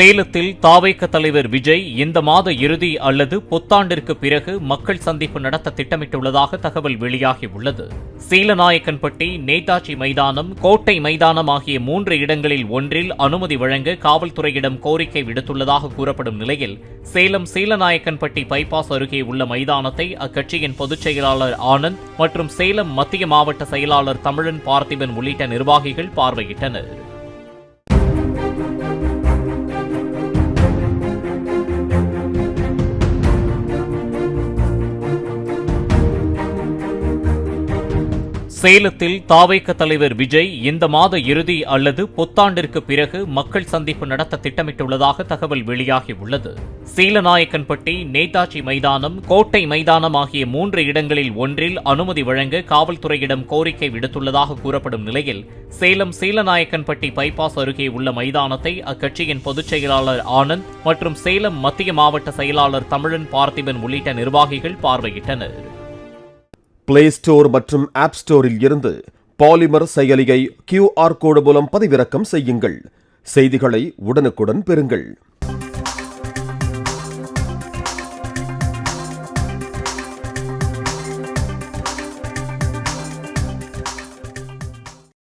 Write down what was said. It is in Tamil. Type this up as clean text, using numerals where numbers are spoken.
சேலத்தில் தாவேக தலைவர் விஜய் இந்த மாத இறுதி அல்லது புத்தாண்டிற்கு பிறகு மக்கள் சந்திப்பு நடத்த திட்டமிட்டுள்ளதாக தகவல் வெளியாகியுள்ளது. சீலநாயக்கன்பட்டி, நேதாஜி மைதானம், கோட்டை மைதானம் ஆகிய 3 இடங்களில் ஒன்றில் அனுமதி வழங்க காவல்துறையிடம் கோரிக்கை விடுத்துள்ளதாக கூறப்படும் நிலையில், சேலம் சீலநாயக்கன்பட்டி பைபாஸ் அருகே உள்ள மைதானத்தை அக்கட்சியின் பொதுச் செயலாளர் ஆனந்த் மற்றும் சேலம் மத்திய மாவட்ட செயலாளர் தமிழன் பார்த்திபன் உள்ளிட்ட நிர்வாகிகள் பார்வையிட்டனர். சேலத்தில் தாவேக தலைவர் விஜய் இந்த மாத இறுதி அல்லது புத்தாண்டிற்கு பிறகு மக்கள் சந்திப்பு நடத்த திட்டமிட்டுள்ளதாக தகவல் வெளியாகியுள்ளது. சீலநாயக்கன்பட்டி, நேதாஜி மைதானம், கோட்டை மைதானம் ஆகிய 3 இடங்களில் ஒன்றில் அனுமதி வழங்க காவல்துறையிடம் கோரிக்கை விடுத்துள்ளதாக கூறப்படும் நிலையில், சேலம் சீலநாயக்கன்பட்டி பைபாஸ் அருகே உள்ள மைதானத்தை அக்கட்சியின் பொதுச் செயலாளர் ஆனந்த் மற்றும் சேலம் மத்திய மாவட்ட செயலாளர் தமிழன் பார்த்திபன் உள்ளிட்ட நிர்வாகிகள் பார்வையிட்டனர். பிளே ஸ்டோர் மற்றும் ஆப் ஸ்டோரில் இருந்து பாலிமர் செயலியை QR கோடு மூலம் பதிவிறக்கம் செய்யுங்கள். செய்திகளை உடனுக்குடன் பெறுங்கள்.